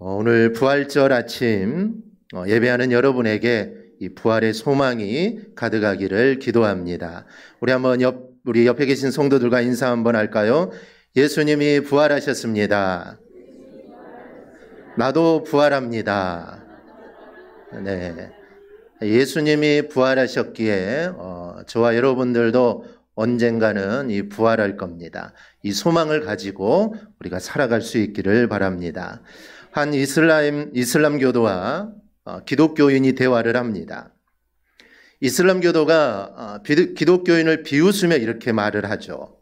오늘 부활절 아침 예배하는 여러분에게 이 부활의 소망이 가득하기를 기도합니다. 우리 한번 우리 옆에 계신 성도들과 인사 한번 할까요? 예수님이 부활하셨습니다. 나도 부활합니다. 네, 예수님이 부활하셨기에 저와 여러분들도 언젠가는 이 부활할 겁니다. 이 소망을 가지고 우리가 살아갈 수 있기를 바랍니다. 한 이슬람교도와 기독교인이 대화를 합니다. 이슬람교도가 기독교인을 비웃으며 이렇게 말을 하죠.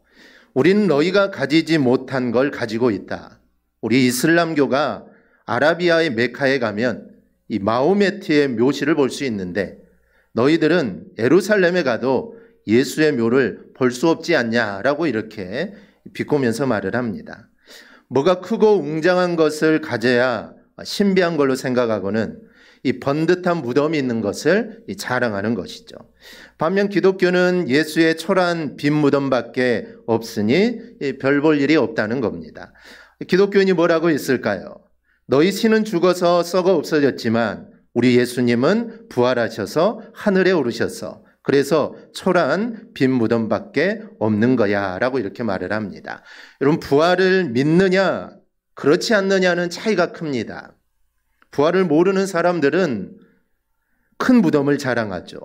우리는 너희가 가지지 못한 걸 가지고 있다. 우리 이슬람교가 아라비아의 메카에 가면 이 마호메트의 묘실을 볼 수 있는데 너희들은 예루살렘에 가도 예수의 묘를 볼 수 없지 않냐라고 이렇게 비꼬면서 말을 합니다. 뭐가 크고 웅장한 것을 가져야 신비한 걸로 생각하고는 이 번듯한 무덤이 있는 것을 자랑하는 것이죠. 반면 기독교는 예수의 초라한 빈 무덤밖에 없으니 별 볼 일이 없다는 겁니다. 기독교인이 뭐라고 했을까요? 너희 신은 죽어서 썩어 없어졌지만 우리 예수님은 부활하셔서 하늘에 오르셔서 그래서 초라한 빈 무덤밖에 없는 거야 라고 이렇게 말을 합니다. 여러분, 부활을 믿느냐 그렇지 않느냐는 차이가 큽니다. 부활을 모르는 사람들은 큰 무덤을 자랑하죠.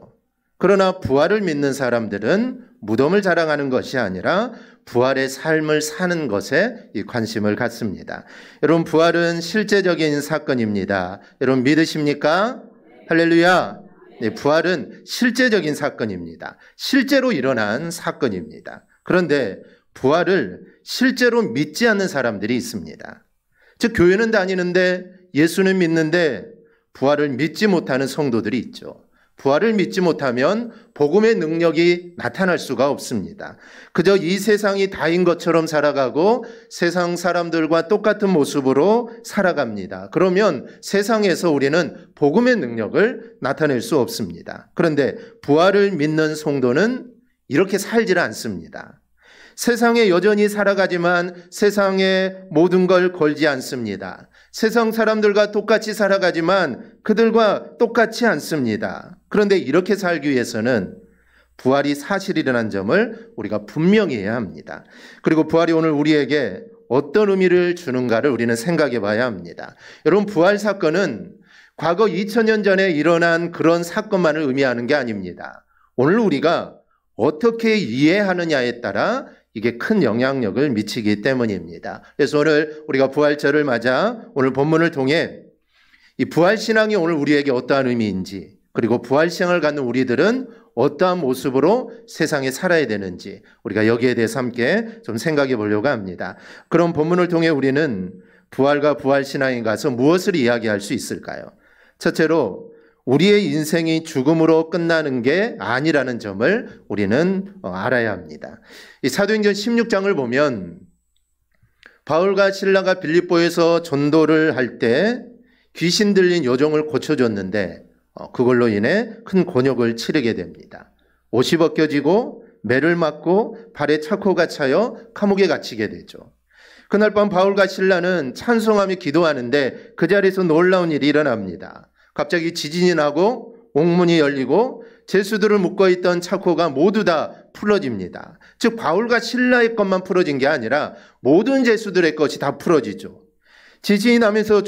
그러나 부활을 믿는 사람들은 무덤을 자랑하는 것이 아니라 부활의 삶을 사는 것에 관심을 갖습니다. 여러분, 부활은 실제적인 사건입니다. 여러분 믿으십니까? 할렐루야. 네, 부활은 실제적인 사건입니다. 실제로 일어난 사건입니다. 그런데 부활을 실제로 믿지 않는 사람들이 있습니다. 즉, 교회는 다니는데 예수는 믿는데 부활을 믿지 못하는 성도들이 있죠. 부활을 믿지 못하면 복음의 능력이 나타날 수가 없습니다. 그저 이 세상이 다인 것처럼 살아가고 세상 사람들과 똑같은 모습으로 살아갑니다. 그러면 세상에서 우리는 복음의 능력을 나타낼 수 없습니다. 그런데 부활을 믿는 성도는 이렇게 살지를 않습니다. 세상에 여전히 살아가지만 세상에 모든 걸 걸지 않습니다. 세상 사람들과 똑같이 살아가지만 그들과 똑같지 않습니다. 그런데 이렇게 살기 위해서는 부활이 사실이라는 점을 우리가 분명히 해야 합니다. 그리고 부활이 오늘 우리에게 어떤 의미를 주는가를 우리는 생각해 봐야 합니다. 여러분, 부활 사건은 과거 2000년 전에 일어난 그런 사건만을 의미하는 게 아닙니다. 오늘 우리가 어떻게 이해하느냐에 따라 이게 큰 영향력을 미치기 때문입니다. 그래서 오늘 우리가 부활절을 맞아 오늘 본문을 통해 이 부활신앙이 오늘 우리에게 어떠한 의미인지, 그리고 부활신앙을 갖는 우리들은 어떠한 모습으로 세상에 살아야 되는지 우리가 여기에 대해서 함께 좀 생각해 보려고 합니다. 그럼 본문을 통해 우리는 부활과 부활신앙에 가서 무엇을 이야기할 수 있을까요? 첫째로 우리의 인생이 죽음으로 끝나는 게 아니라는 점을 우리는 알아야 합니다. 이 사도행전 16장을 보면 바울과 실라가 빌립보에서 전도를 할 때 귀신 들린 여종을 고쳐줬는데 그걸로 인해 큰 곤욕을 치르게 됩니다. 옷이 벗겨지고 매를 맞고 발에 차코가 차여 감옥에 갇히게 되죠. 그날 밤 바울과 실라는 찬송하며 기도하는데 그 자리에서 놀라운 일이 일어납니다. 갑자기 지진이 나고 옥문이 열리고 죄수들을 묶어있던 차코가 모두 다 풀어집니다. 즉, 바울과 실라의 것만 풀어진 게 아니라 모든 죄수들의 것이 다 풀어지죠. 지진이 나면서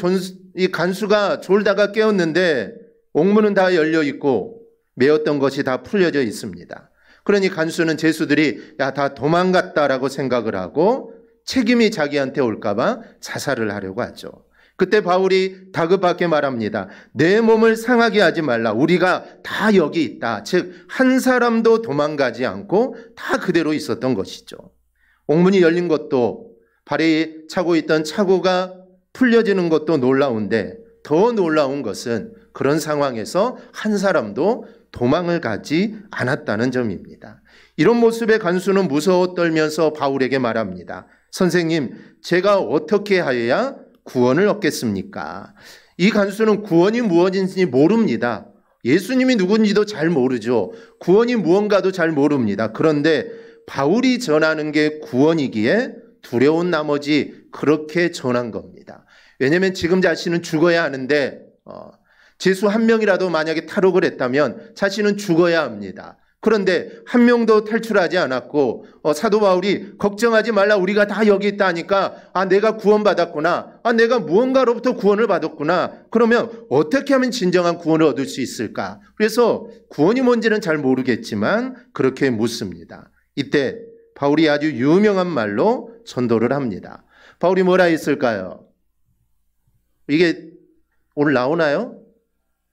이 간수가 졸다가 깨었는데 옥문은 다 열려있고 메었던 것이 다 풀려져 있습니다. 그러니 간수는 죄수들이 다 도망갔다라고 생각을 하고 책임이 자기한테 올까봐 자살을 하려고 하죠. 그때 바울이 다급하게 말합니다. 내 몸을 상하게 하지 말라. 우리가 다 여기 있다. 즉, 한 사람도 도망가지 않고 다 그대로 있었던 것이죠. 옥문이 열린 것도, 발에 차고 있던 차고가 풀려지는 것도 놀라운데 더 놀라운 것은 그런 상황에서 한 사람도 도망을 가지 않았다는 점입니다. 이런 모습의 간수는 무서워 떨면서 바울에게 말합니다. 선생님, 제가 어떻게 하여야 구원을 얻겠습니까? 이 간수는 구원이 무엇인지 모릅니다. 예수님이 누군지도 잘 모르죠. 구원이 무언가도 잘 모릅니다. 그런데 바울이 전하는 게 구원이기에 두려운 나머지 그렇게 전한 겁니다. 왜냐하면 지금 자신은 죽어야 하는데 죄수 한 명이라도 만약에 탈옥을 했다면 자신은 죽어야 합니다. 그런데 한 명도 탈출하지 않았고 사도 바울이 걱정하지 말라, 우리가 다 여기 있다 하니까 내가 구원받았구나, 내가 무언가로부터 구원을 받았구나, 그러면 어떻게 하면 진정한 구원을 얻을 수 있을까? 그래서 구원이 뭔지는 잘 모르겠지만 그렇게 묻습니다. 이때 바울이 아주 유명한 말로 전도를 합니다. 바울이 뭐라 했을까요? 이게 오늘 나오나요?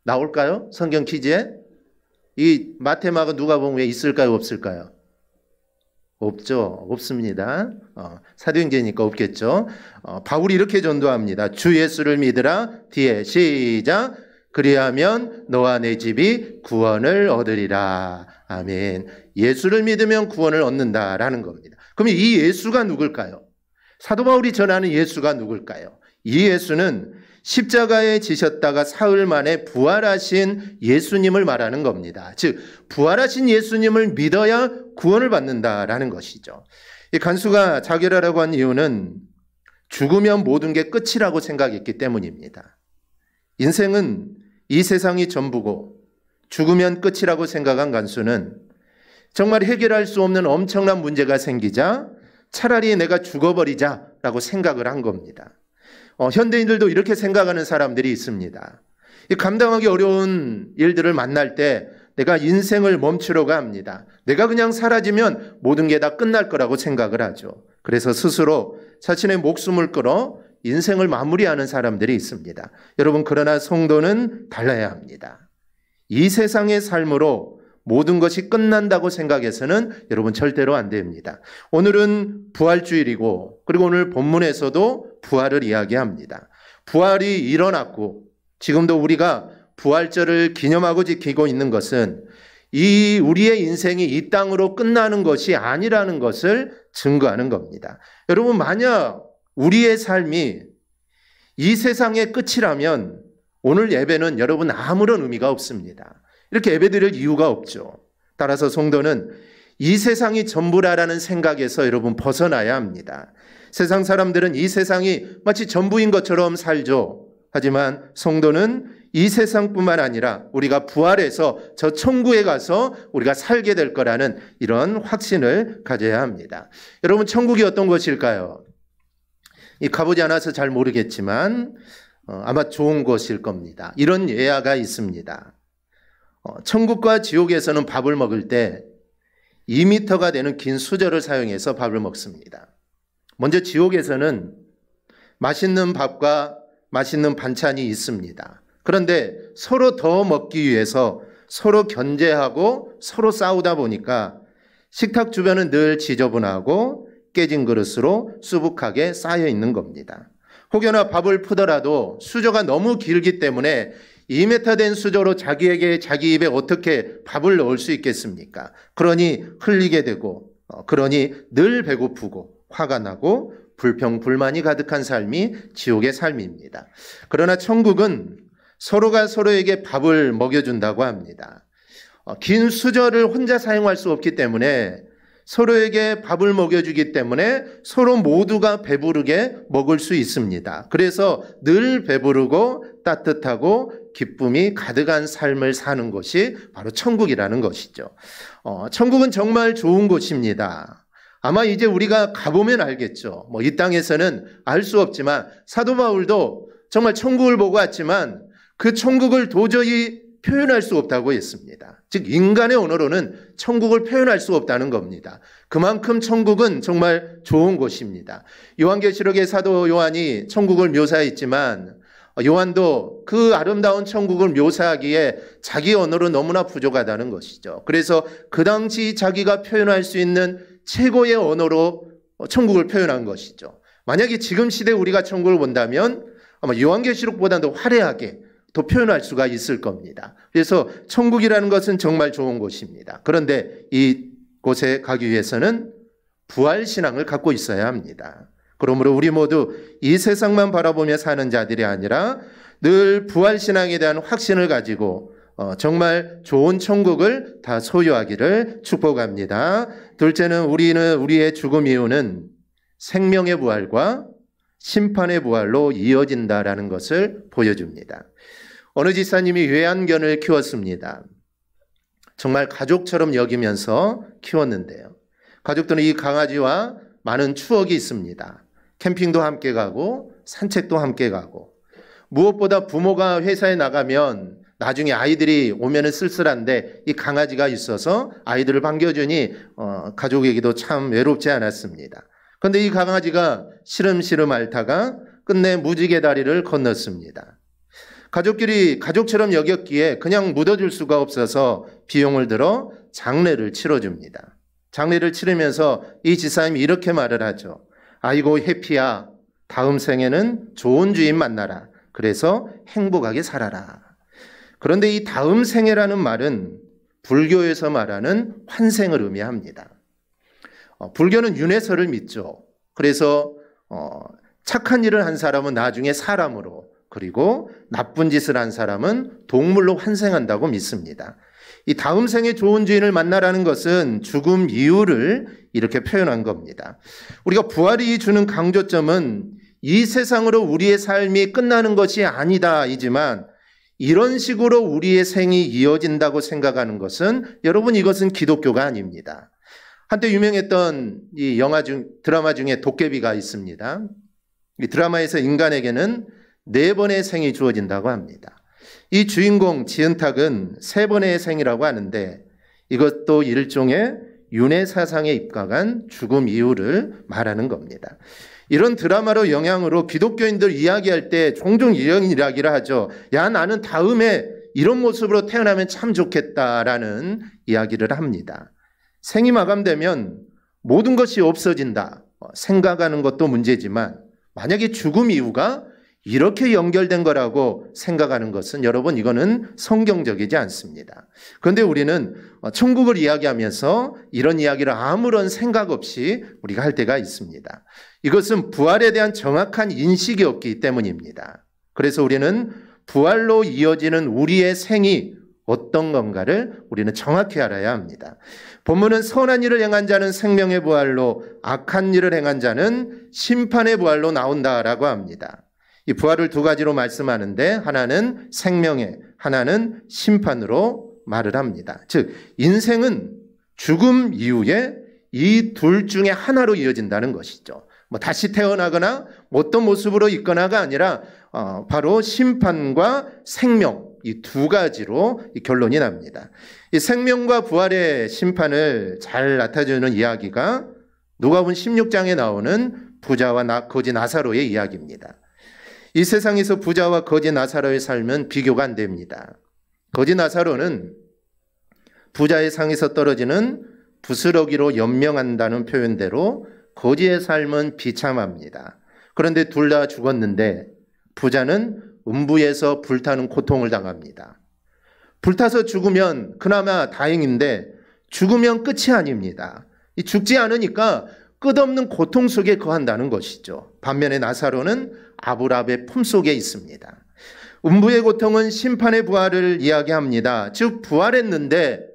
나올까요? 성경 퀴즈에? 이 마태마가 누가복음 왜 있을까요? 없을까요? 없죠. 없습니다. 사도행전이니까 없겠죠. 바울이 이렇게 전도합니다. 주 예수를 믿으라. 뒤에 시작. 그리하면 너와 내 집이 구원을 얻으리라. 아멘. 예수를 믿으면 구원을 얻는다라는 겁니다. 그러면 이 예수가 누굴까요? 사도 바울이 전하는 예수가 누굴까요? 이 예수는 십자가에 지셨다가 사흘 만에 부활하신 예수님을 말하는 겁니다. 즉 부활하신 예수님을 믿어야 구원을 받는다라는 것이죠. 이 간수가 자결하라고 한 이유는 죽으면 모든 게 끝이라고 생각했기 때문입니다. 인생은 이 세상이 전부고 죽으면 끝이라고 생각한 간수는 정말 해결할 수 없는 엄청난 문제가 생기자 차라리 내가 죽어버리자라고 생각을 한 겁니다. 현대인들도 이렇게 생각하는 사람들이 있습니다. 감당하기 어려운 일들을 만날 때 내가 인생을 멈추려고 합니다. 내가 그냥 사라지면 모든 게 다 끝날 거라고 생각을 하죠. 그래서 스스로 자신의 목숨을 끊어 인생을 마무리하는 사람들이 있습니다. 여러분, 그러나 성도는 달라야 합니다. 이 세상의 삶으로 모든 것이 끝난다고 생각해서는 여러분 절대로 안 됩니다. 오늘은 부활주일이고, 그리고 오늘 본문에서도 부활을 이야기합니다. 부활이 일어났고 지금도 우리가 부활절을 기념하고 지키고 있는 것은 이 우리의 인생이 이 땅으로 끝나는 것이 아니라는 것을 증거하는 겁니다. 여러분, 만약 우리의 삶이 이 세상의 끝이라면 오늘 예배는 여러분 아무런 의미가 없습니다. 이렇게 예배드릴 이유가 없죠. 따라서 성도는 이 세상이 전부라라는 생각에서 여러분 벗어나야 합니다. 세상 사람들은 이 세상이 마치 전부인 것처럼 살죠. 하지만 성도는 이 세상뿐만 아니라 우리가 부활해서 저 천국에 가서 우리가 살게 될 거라는 이런 확신을 가져야 합니다. 여러분, 천국이 어떤 것일까요? 가보지 않아서 잘 모르겠지만 아마 좋은 곳일 겁니다. 이런 예화가 있습니다. 천국과 지옥에서는 밥을 먹을 때 2m가 되는 긴 수저를 사용해서 밥을 먹습니다. 먼저 지옥에서는 맛있는 밥과 맛있는 반찬이 있습니다. 그런데 서로 더 먹기 위해서 서로 견제하고 서로 싸우다 보니까 식탁 주변은 늘 지저분하고 깨진 그릇으로 수북하게 쌓여 있는 겁니다. 혹여나 밥을 푸더라도 수저가 너무 길기 때문에 2m 된 수저로 자기 입에 어떻게 밥을 넣을 수 있겠습니까? 그러니 흘리게 되고, 그러니 늘 배고프고 화가 나고 불평불만이 가득한 삶이 지옥의 삶입니다. 그러나 천국은 서로가 서로에게 밥을 먹여준다고 합니다. 긴 수저를 혼자 사용할 수 없기 때문에 서로에게 밥을 먹여주기 때문에 서로 모두가 배부르게 먹을 수 있습니다. 그래서 늘 배부르고 따뜻하고 기쁨이 가득한 삶을 사는 것이 바로 천국이라는 것이죠. 천국은 정말 좋은 곳입니다. 아마 이제 우리가 가보면 알겠죠. 이 땅에서는 알 수 없지만 사도 바울도 정말 천국을 보고 왔지만 그 천국을 도저히 표현할 수 없다고 했습니다. 즉 인간의 언어로는 천국을 표현할 수 없다는 겁니다. 그만큼 천국은 정말 좋은 곳입니다. 요한계시록의 사도 요한이 천국을 묘사했지만 요한도 그 아름다운 천국을 묘사하기에 자기 언어로 너무나 부족하다는 것이죠. 그래서 그 당시 자기가 표현할 수 있는 최고의 언어로 천국을 표현한 것이죠. 만약에 지금 시대 우리가 천국을 본다면 아마 요한계시록보다도 화려하게 또 표현할 수가 있을 겁니다. 그래서 천국이라는 것은 정말 좋은 곳입니다. 그런데 이 곳에 가기 위해서는 부활신앙을 갖고 있어야 합니다. 그러므로 우리 모두 이 세상만 바라보며 사는 자들이 아니라 늘 부활신앙에 대한 확신을 가지고 정말 좋은 천국을 다 소유하기를 축복합니다. 둘째는 우리의 죽음 이유는 생명의 부활과 심판의 부활로 이어진다라는 것을 보여줍니다. 어느 지사님이 외환견을 키웠습니다. 정말 가족처럼 여기면서 키웠는데요. 가족들은 이 강아지와 많은 추억이 있습니다. 캠핑도 함께 가고 산책도 함께 가고, 무엇보다 부모가 회사에 나가면 나중에 아이들이 오면은 쓸쓸한데 이 강아지가 있어서 아이들을 반겨주니 가족에게도 참 외롭지 않았습니다. 그런데 이 강아지가 시름시름 앓다가 끝내 무지개 다리를 건넜습니다. 가족끼리 가족처럼 여겼기에 그냥 묻어줄 수가 없어서 비용을 들어 장례를 치러줍니다. 장례를 치르면서 이 지사님이 이렇게 말을 하죠. 아이고 해피야, 다음 생에는 좋은 주인 만나라. 그래서 행복하게 살아라. 그런데 이 다음 생애라는 말은 불교에서 말하는 환생을 의미합니다. 불교는 윤회설을 믿죠. 그래서 착한 일을 한 사람은 나중에 사람으로, 그리고 나쁜 짓을 한 사람은 동물로 환생한다고 믿습니다. 이 다음 생에 좋은 주인을 만나라는 것은 죽음 이후를 이렇게 표현한 겁니다. 우리가 부활이 주는 강조점은 이 세상으로 우리의 삶이 끝나는 것이 아니다이지만, 이런 식으로 우리의 생이 이어진다고 생각하는 것은, 여러분, 이것은 기독교가 아닙니다. 한때 유명했던 이 드라마 중에 도깨비가 있습니다. 이 드라마에서 인간에게는 4번의 생이 주어진다고 합니다. 이 주인공 지은탁은 3번의 생이라고 하는데, 이것도 일종의 윤회 사상에 입각한 죽음 이후를 말하는 겁니다. 이런 드라마로 영향으로 기독교인들 이야기할 때 종종 이런 이야기를 하죠. 야, 나는 다음에 이런 모습으로 태어나면 참 좋겠다라는 이야기를 합니다. 생이 마감되면 모든 것이 없어진다 생각하는 것도 문제지만, 만약에 죽음 이후가 이렇게 연결된 거라고 생각하는 것은, 여러분, 이거는 성경적이지 않습니다. 그런데 우리는 천국을 이야기하면서 이런 이야기를 아무런 생각 없이 우리가 할 때가 있습니다. 이것은 부활에 대한 정확한 인식이 없기 때문입니다. 그래서 우리는 부활로 이어지는 우리의 생이 어떤 건가를 우리는 정확히 알아야 합니다. 본문은 선한 일을 행한 자는 생명의 부활로, 악한 일을 행한 자는 심판의 부활로 나온다라고 합니다. 이 부활을 2가지로 말씀하는데, 하나는 생명의, 하나는 심판으로 말을 합니다. 즉, 인생은 죽음 이후에 이 둘 중에 하나로 이어진다는 것이죠. 다시 태어나거나 어떤 모습으로 있거나가 아니라 바로 심판과 생명, 이 2가지로 이 결론이 납니다. 이 생명과 부활의 심판을 잘 나타내주는 이야기가 누가복음 16장에 나오는 부자와 거지 나사로의 이야기입니다. 이 세상에서 부자와 거지 나사로의 삶은 비교가 안 됩니다. 거지 나사로는 부자의 상에서 떨어지는 부스러기로 연명한다는 표현대로 거지의 삶은 비참합니다. 그런데 둘 다 죽었는데 부자는 음부에서 불타는 고통을 당합니다. 불타서 죽으면 그나마 다행인데 죽으면 끝이 아닙니다. 죽지 않으니까 끝없는 고통 속에 거한다는 것이죠. 반면에 나사로는 아브라함의 품속에 있습니다. 음부의 고통은 심판의 부활을 이야기합니다. 즉 부활했는데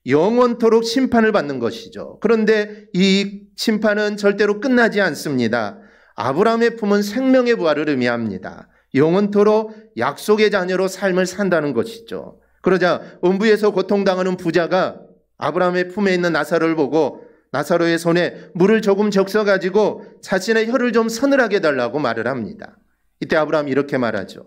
영원토록 심판을 받는 것이죠. 그런데 이 심판은 절대로 끝나지 않습니다. 아브라함의 품은 생명의 부활을 의미합니다. 영원토록 약속의 자녀로 삶을 산다는 것이죠. 그러자 음부에서 고통당하는 부자가 아브라함의 품에 있는 나사로를 보고 나사로의 손에 물을 조금 적셔가지고 자신의 혀를 좀 서늘하게 해달라고 말을 합니다. 이때 아브라함이 이렇게 말하죠.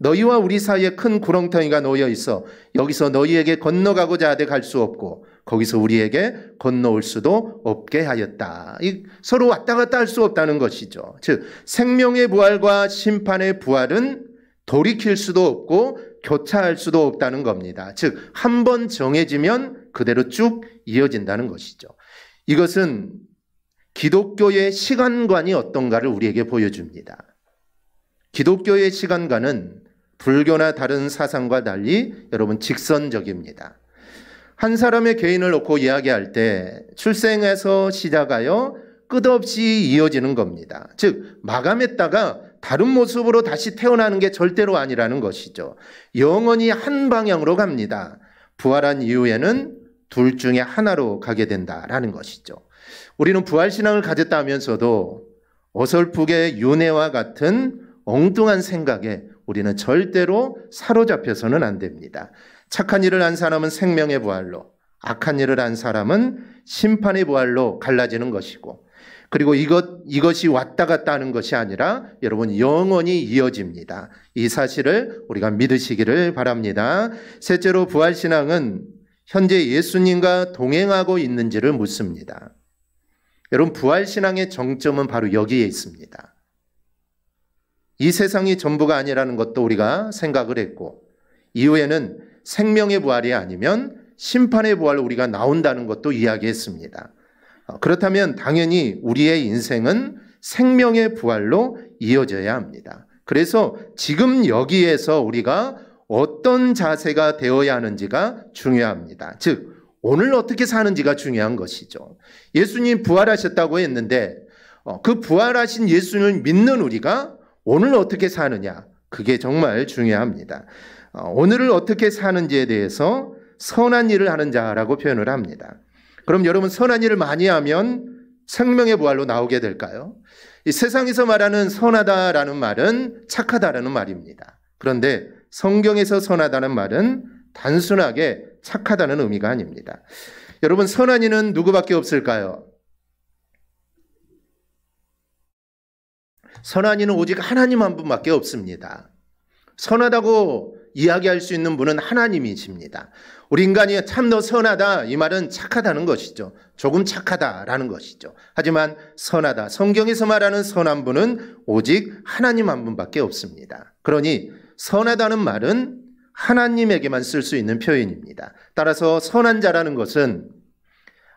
너희와 우리 사이에 큰 구렁텅이가 놓여 있어 여기서 너희에게 건너가고자 하되 갈 수 없고 거기서 우리에게 건너올 수도 없게 하였다. 서로 왔다 갔다 할 수 없다는 것이죠. 즉 생명의 부활과 심판의 부활은 돌이킬 수도 없고 교차할 수도 없다는 겁니다. 즉 한 번 정해지면 그대로 쭉 이어진다는 것이죠. 이것은 기독교의 시간관이 어떤가를 우리에게 보여줍니다. 기독교의 시간관은 불교나 다른 사상과 달리 여러분 직선적입니다. 한 사람의 개인을 놓고 이야기할 때 출생에서 시작하여 끝없이 이어지는 겁니다. 즉 마감했다가 다른 모습으로 다시 태어나는 게 절대로 아니라는 것이죠. 영원히 한 방향으로 갑니다. 부활한 이후에는 둘 중에 하나로 가게 된다라는 것이죠. 우리는 부활신앙을 가졌다 하면서도 어설프게 윤회와 같은 엉뚱한 생각에 우리는 절대로 사로잡혀서는 안 됩니다. 착한 일을 한 사람은 생명의 부활로, 악한 일을 한 사람은 심판의 부활로 갈라지는 것이고, 그리고 이것이 왔다 갔다 하는 것이 아니라 여러분 영원히 이어집니다. 이 사실을 우리가 믿으시기를 바랍니다. 셋째로 부활신앙은 현재 예수님과 동행하고 있는지를 묻습니다. 여러분 부활신앙의 정점은 바로 여기에 있습니다. 이 세상이 전부가 아니라는 것도 우리가 생각을 했고, 이후에는 생명의 부활이 아니면 심판의 부활로 우리가 나온다는 것도 이야기했습니다. 그렇다면 당연히 우리의 인생은 생명의 부활로 이어져야 합니다. 그래서 지금 여기에서 우리가 어떤 자세가 되어야 하는지가 중요합니다. 즉 오늘 어떻게 사는지가 중요한 것이죠. 예수님 부활하셨다고 했는데 그 부활하신 예수님을 믿는 우리가 오늘 어떻게 사느냐, 그게 정말 중요합니다. 오늘을 어떻게 사는지에 대해서 선한 일을 하는 자라고 표현을 합니다. 그럼 여러분 선한 일을 많이 하면 생명의 부활로 나오게 될까요? 이 세상에서 말하는 선하다라는 말은 착하다라는 말입니다. 그런데 성경에서 선하다는 말은 단순하게 착하다는 의미가 아닙니다. 여러분 선한 이는 누구밖에 없을까요? 선한 이는 오직 하나님 한 분밖에 없습니다. 선하다고 이야기할 수 있는 분은 하나님이십니다. 우리 인간이 참 너 선하다, 이 말은 착하다는 것이죠. 조금 착하다라는 것이죠. 하지만 선하다, 성경에서 말하는 선한 분은 오직 하나님 한 분밖에 없습니다. 그러니 선하다는 말은 하나님에게만 쓸 수 있는 표현입니다. 따라서 선한 자라는 것은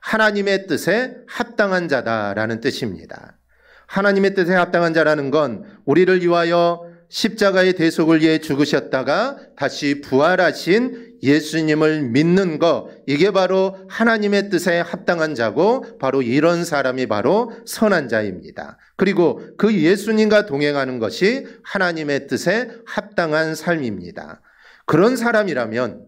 하나님의 뜻에 합당한 자다라는 뜻입니다. 하나님의 뜻에 합당한 자라는 건 우리를 위하여 십자가의 대속을 위해 죽으셨다가 다시 부활하신 예수님을 믿는 것, 이게 바로 하나님의 뜻에 합당한 자고 바로 이런 사람이 바로 선한 자입니다. 그리고 그 예수님과 동행하는 것이 하나님의 뜻에 합당한 삶입니다. 그런 사람이라면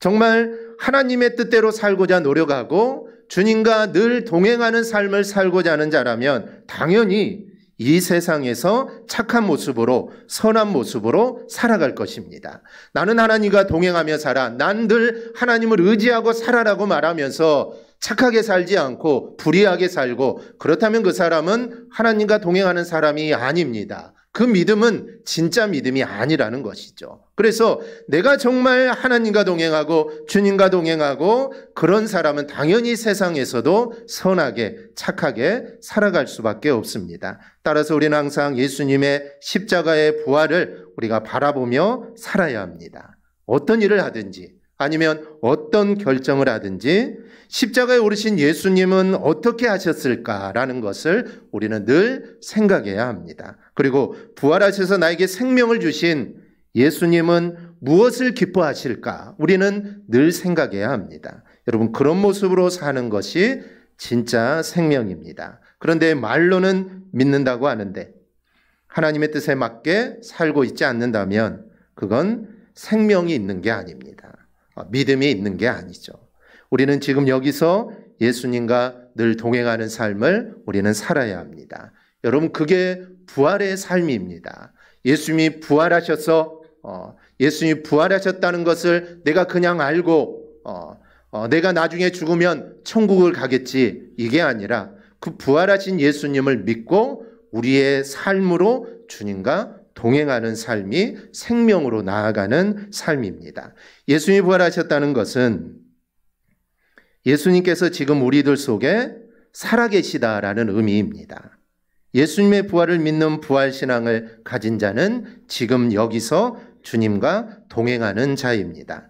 정말 하나님의 뜻대로 살고자 노력하고 주님과 늘 동행하는 삶을 살고자 하는 자라면 당연히 이 세상에서 착한 모습으로 선한 모습으로 살아갈 것입니다. 나는 하나님과 동행하며 살아, 난 늘 하나님을 의지하고 살아라고 말하면서 착하게 살지 않고 불의하게 살고, 그렇다면 그 사람은 하나님과 동행하는 사람이 아닙니다. 그 믿음은 진짜 믿음이 아니라는 것이죠. 그래서 내가 정말 하나님과 동행하고 주님과 동행하고 그런 사람은 당연히 세상에서도 선하게 착하게 살아갈 수밖에 없습니다. 따라서 우리는 항상 예수님의 십자가의 부활을 우리가 바라보며 살아야 합니다. 어떤 일을 하든지 아니면 어떤 결정을 하든지 십자가에 오르신 예수님은 어떻게 하셨을까라는 것을 우리는 늘 생각해야 합니다. 그리고 부활하셔서 나에게 생명을 주신 예수님은 무엇을 기뻐하실까? 우리는 늘 생각해야 합니다. 여러분 그런 모습으로 사는 것이 진짜 생명입니다. 그런데 말로는 믿는다고 하는데 하나님의 뜻에 맞게 살고 있지 않는다면 그건 생명이 있는 게 아닙니다. 믿음이 있는 게 아니죠. 우리는 지금 여기서 예수님과 늘 동행하는 삶을 우리는 살아야 합니다. 여러분 그게 부활의 삶입니다. 예수님이 부활하셔서 예수님이 부활하셨다는 것을 내가 그냥 알고 내가 나중에 죽으면 천국을 가겠지, 이게 아니라 그 부활하신 예수님을 믿고 우리의 삶으로 주님과 동행하는 삶이 생명으로 나아가는 삶입니다. 예수님이 부활하셨다는 것은 예수님께서 지금 우리들 속에 살아계시다라는 의미입니다. 예수님의 부활을 믿는 부활신앙을 가진 자는 지금 여기서 주님과 동행하는 자입니다.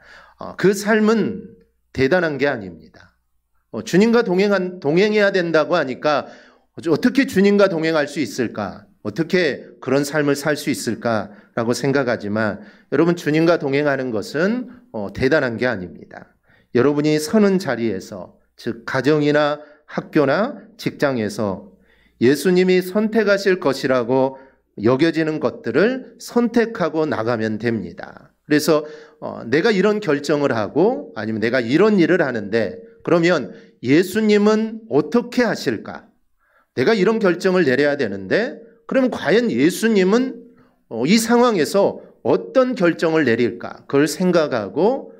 그 삶은 대단한 게 아닙니다. 주님과 동행해야 된다고 하니까 어떻게 주님과 동행할 수 있을까? 어떻게 그런 삶을 살 수 있을까라고 생각하지만 여러분 주님과 동행하는 것은 대단한 게 아닙니다. 여러분이 서는 자리에서, 즉 가정이나 학교나 직장에서 예수님이 선택하실 것이라고 여겨지는 것들을 선택하고 나가면 됩니다. 그래서 내가 이런 결정을 하고 아니면 내가 이런 일을 하는데 그러면 예수님은 어떻게 하실까? 내가 이런 결정을 내려야 되는데 그러면 과연 예수님은 이 상황에서 어떤 결정을 내릴까? 그걸 생각하고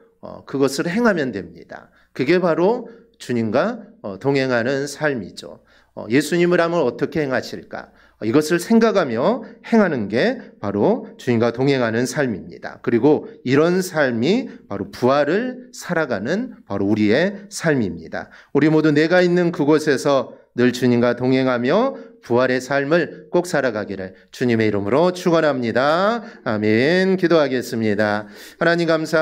그것을 행하면 됩니다. 그게 바로 주님과 동행하는 삶이죠. 예수님을 하면 어떻게 행하실까? 이것을 생각하며 행하는 게 바로 주님과 동행하는 삶입니다. 그리고 이런 삶이 바로 부활을 살아가는 바로 우리의 삶입니다. 우리 모두 내가 있는 그곳에서 늘 주님과 동행하며 부활의 삶을 꼭 살아가기를 주님의 이름으로 축원합니다. 아멘. 기도하겠습니다. 하나님 감사합니다.